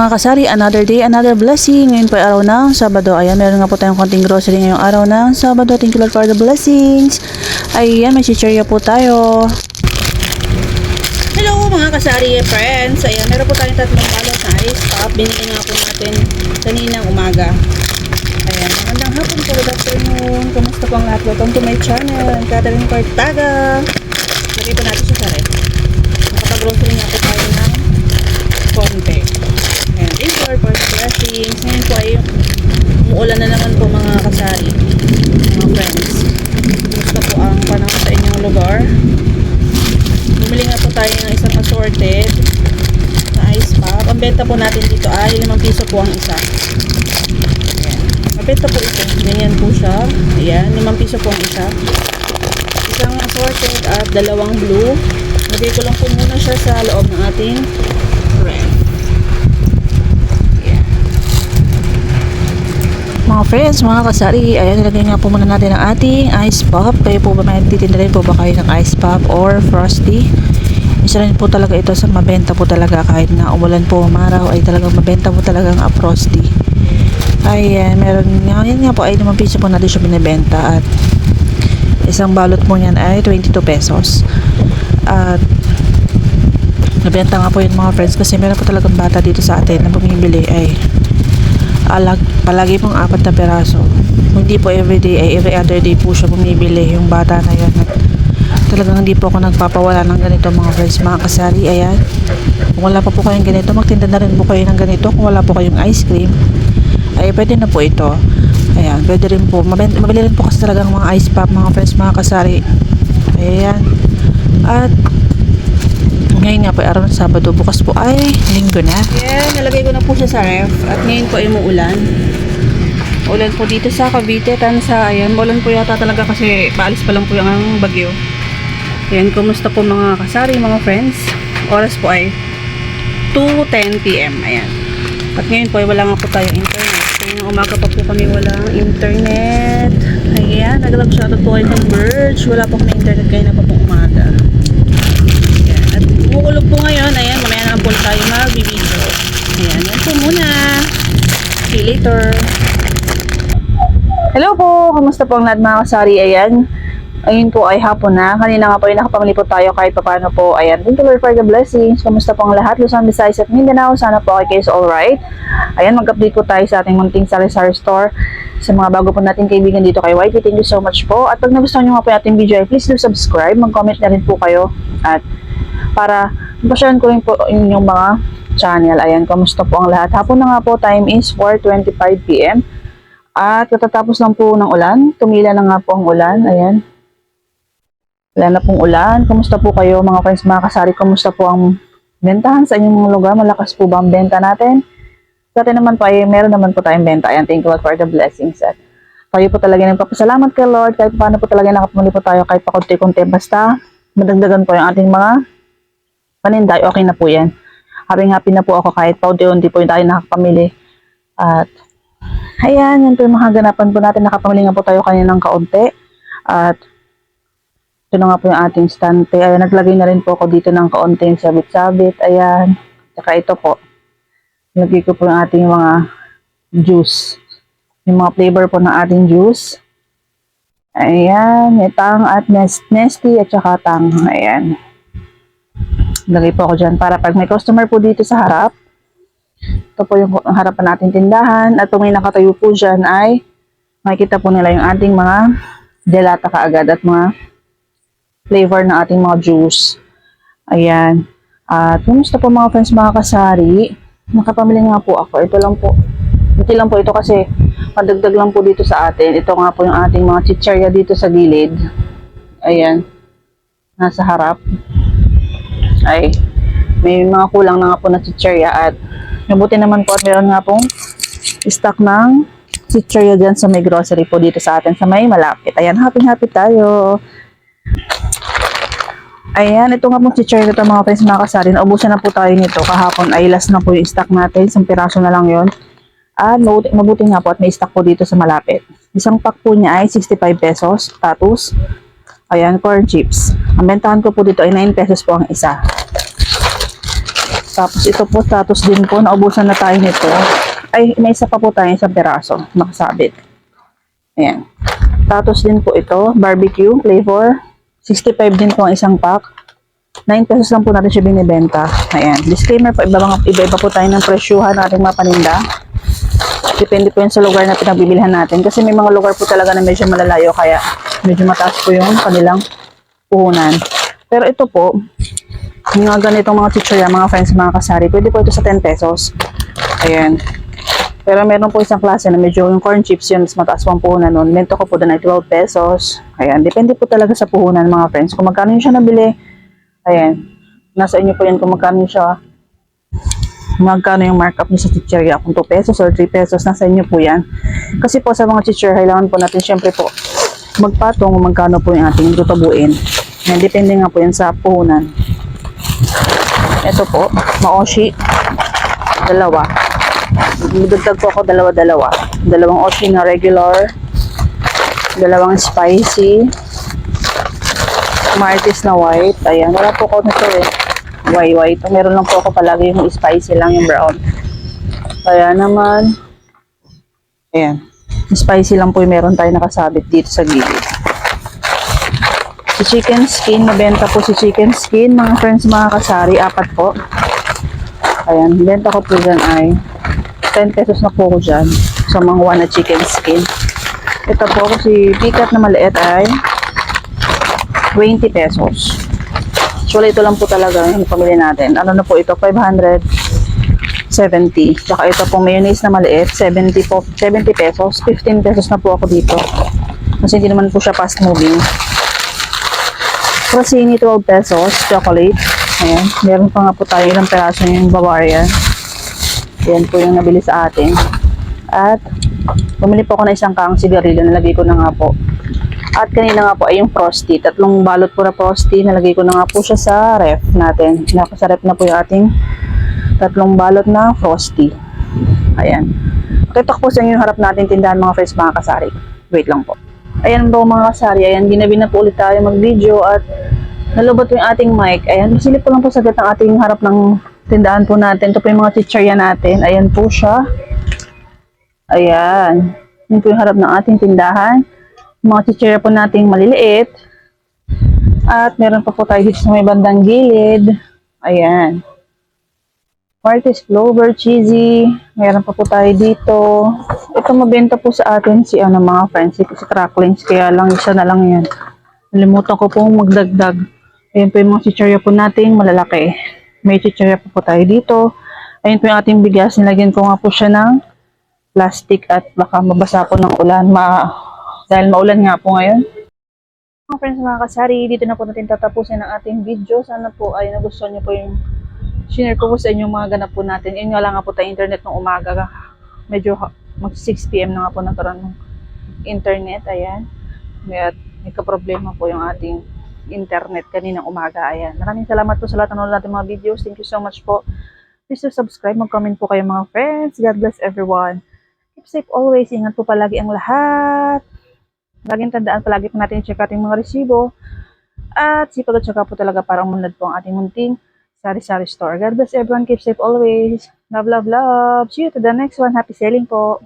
mga kasari, another day, another blessing. Ngayon po ay araw ng Sabado. Ayan, meron nga po tayong konting grocery ngayong araw ng Sabado. Thank you Lord for the blessings. Ayan, may chichirya po tayo. Hello mga kasari friends. Ayan, meron po tayong tatlong balot na ice pop. Binili nga po natin kaninang umaga. Ayan, magandang hapon po, good afternoon. Kumusta po ang lahat? Welcome to my channel, Catherine Cortaga. Lagay po natin siya sa ref. Nakapag-grocery nga po tayo ng konti. Ayan, thank you Lord for the blessings. Ngayon po ay umuulan na naman po mga kasari, mga friends. Kumusta po ang panahon sa inyong lugar? Bumili nga po tayo ng isang assorted na ice pop. Ang benta po natin dito ay 5 piso po ang isa. Ayan. Mabenta po ito. Ganyan po siya. Ayan, 5 piso po ang isa. Isang assorted at dalawang blue. Lagay ko lang po muna siya sa loob ng ating ref. Ayan. Mga friends, mga kasari, ayan, nilagay nga po muna natin ang ating ice pop. Kayo po ba may titinda rin po ba kayo ng ice pop or frosty? Isa rin po talaga ito sa mabenta po talaga kahit na umulan po umaraw ay talagang mabenta po talaga ang frosty. Ayan, meron nga, yan nga po ay 5 piso po natin siya binibenta at isang balot po niyan ay 22 pesos. At nabenta nga po yun mga friends kasi meron po talagang bata dito sa atin na bumibili ay palagi pong 4 na peraso. Hindi po everyday ay every other day po siya bumibili yung bata na yan. At talagang hindi po ako nagpapawala ng ganito mga friends, mga kasari. Ayan, kung wala pa po kayong ganito, magtinda na rin po kayo ng ganito. Kung wala po kayong ice cream ay pwede na po ito. Ayan, pwede rin po mabili rin po kasi talagang mga ice pop mga friends, mga kasari. Ayan. At ngayon nga po ay araw ng Sabado, bukas po ay Linggo na. Ayan, nalagay ko na po siya sa ref. At ngayon po ay umuulan. Ulan po dito sa Cavite, Tansa. Ayan, maulan po yata talaga kasi paalis pa lang po yung bagyo. Ayan, kumusta po mga kasari, mga friends? Oras po ay 2:10 PM. Ayan. At ngayon po ay wala nga po tayong internet. Ngayong umaga pa po kami walang internet. Ayan, nag-shoutout po kayo ng Merge. Wala po kami internet kayo na pa pong umaga. Ayan, at umuulog po ngayon. Ayan, mamaya na po tayo mag-video. Ayan, yan po muna. See you later. Hello po, kamusta po ang lahat mga kasari? Ayan, ayun po ay hapon na. Kanina nga po ay nakapamili po tayo kahit paano po. Ayan, thank you Lord for the blessings. Kamusta po ang lahat? Luzon, Visayas at Mindanao. Sana po kayo is alright. Ayan, mag-update po tayo sa ating munting sari-sari store. Sa mga bago po nating kaibigan dito kay YT, thank you so much po. At pag nagustuhan nyo nga po yung ating video, please do subscribe. Mag-comment na rin po kayo. At para mapasyaran ko rin po inyong mga channel. Ayan, kamusta po ang lahat? Hapon na nga po, time is 4:25 PM. At katatapos lang po ng ulan. Tumila na nga po ang ulan. Ayan. Wala na pong ulan. Kumusta po kayo mga friends, mga kasari? Kumusta po ang bentahan sa inyong mga lugar? Malakas po ba ang benta natin? Sa atin naman po ay meron naman po tayong benta. Ayan, thank you Lord for the blessings. At tayo po talaga nagpapasalamat kay Lord. Kahit paano po talaga nakapamili po tayo kahit pa konti-konti. Basta madagdagan po yung ating mga paninday. Okay na po yan. Happy na po ako kahit pa unti-unti po yung tayo nakapamili. At ayan, yan po yung mga ganapan po natin. Nakapamili nga po tayo kaninang kaunti. At ito na nga po yung ating stante. Ayan, naglagay na rin po ako dito ng kaunting sabit-sabit. Ayan. Saka ito po. Lagay ko po yung ating mga juice. Yung mga flavor po ng ating juice. Ayan. May tang at nesty at saka tang. Ayan. Lagay po ako dyan para pag may customer po dito sa harap, ito po yung harapan natin tindahan. At kung may nakatayo po dyan ay makikita po nila yung ating mga delata kaagad at mga flavor ng ating mga juice. Ayan. At kumusta po mga friends, mga kasari? Nakapamili nga po ako. Ito lang po. Ito lang po ito kasi madagdag lang po dito sa atin. Ito nga po yung ating mga chichirya dito sa gilid. Ayan. Nasa harap. Ay, may mga kulang na nga po na chichirya at mabuti naman po at meron nga pong stock ng chichirya dyan sa may grocery po dito sa atin sa may malapit. Ayan, happy tayo. Ayan, ito nga pong chichirya ito mga friends, mga kasari. Naubusan na po tayo nito. Kahapon ay last na po yung stock natin. Isang piraso na lang yon. At mabuti nga po at may stock po dito sa malapit. Isang pack po niya ay 65 pesos. Tatus. Ayan, corn chips. Ang bentahan ko po dito ay 9 pesos po ang isa. Tapos ito po, status din po, naubusan na tayo nito. Ay, may isa pa po tayo isang piraso, nakasabit. Ayan. Status din po ito, barbecue flavor. 65 din po ang isang pack. 9 pesos lang po natin siya binibenta. Ayan. Disclaimer po, iba-iba po tayo ng presyuhan ng ating mga paninda. Depende po yan sa lugar na pinagbibilhan natin. Kasi may mga lugar po talaga na medyo malalayo, kaya medyo mataas po yung kanilang puhunan. Pero ito po, yung mga ganitong mga chichirya, mga friends, mga kasari, pwede po ito sa 10 pesos. Ayan. Pero meron po isang klase na medyo yung corn chips yun, mas mataas pang puhunan nun. Mento ko po doon ay 12 pesos. Ayan. Depende po talaga sa puhunan, mga friends. Kung magkano yun siya nabili, ayan. Nasa inyo po yan kung magkano siya, magkano yung markup niya sa chichirya. Kung 2 pesos or 3 pesos, nasa inyo po yan. Kasi po sa mga chichirya, kailangan po natin syempre po magpatong kung magkano po yung ating tutubuin. Ayan. Depende nga po yan sa puhunan. Ito po, maoshi, dalawa. Dagdag po ako dalawa-dalawa. Dalawang oshi na regular, dalawang spicy, Martis na white. Ayan, wala po ako nito eh. White. Meron lang po ako palagi yung spicy lang, yung brown. Kaya naman, ayan, spicy lang po yung meron tayo nakasabit dito sa gilid. Si chicken skin, nabenta po si chicken skin, mga friends, mga kasari, 4 po. Ayan, benta ko po dyan ay 10 pesos na po ko dyan sa mga 1 na chicken skin. Ito po si pikat na maliit ay 20 pesos. Actually, ito lang po talaga yung pamili natin. Ano na po ito? 570. Tsaka ito po mayonnaise na maliit, 70 po, 70 pesos. 15 pesos na po ako dito. Kasi hindi naman po siya fast moving. Crostini, 12 pesos, chocolate. Ayan, meron pa nga po tayo ilang peraso yung Bavarian. Ayan po yung nabili sa atin. At, bumili po ako ng isang kaang sigarilyo, nalagay ko na nga po. At kanina nga po ay yung Frosty. 3 balot po na Frosty, nalagay ko na nga po siya sa ref natin. Nasa ref na po yung ating 3 balot na Frosty. Ayan. Tutok po sa inyo yung harap natin tindahan, mga friends, mga kasari. Wait lang po. Ayan po mga kasari, ayan, ginabi na po ulit tayo mag-video at nalubot yung ating mic. Ayan, masilip po lang po saglit ang ating harap ng tindahan po natin. Ito po yung mga chichirya natin. Ayan po siya. Ayan. Yun po yung harap ng ating tindahan. Mga chichirya po nating maliliit. At meron pa po tayo dito sa may bandang gilid. Ayan. Martis, Clover, Cheesy. Meron pa po tayo dito. Ito mabenta po sa atin si mga friends, si Cracklings. Kaya lang isa na lang yan. Nalimutan ko pong magdagdag. Ayan po yung mga chichirya po natin malalaki. May chichirya po tayo dito. Ayan po yung ating bigas. Nilagyan ko nga po siya ng plastic at baka mabasa po ng ulan. Dahil maulan nga po ngayon. Mga friends, mga kasari, dito na po natin tatapusin ang ating video. Sana po ay nagustuhan niyo po yung share ko po sa inyo mga ganap po natin. Yun nga lang nga po tayo internet ng umaga. Medyo mag 6 PM na nga po nagkaroon ng internet. Ayan. May kaproblema po yung ating internet kaninang umaga. Ayan. Maraming salamat po sa lahat ng natin mga videos. Thank you so much po. Please subscribe. Mag-comment po kayo mga friends. God bless everyone. Keep safe always. Ingat po palagi ang lahat. Laging tandaan palagi po natin i-check ating mga resibo. At sipag at saka po talaga para umunlad po ang ating munting sari-sari store. God bless everyone. Keep safe always. Love, love, love. See you to the next one. Happy selling po.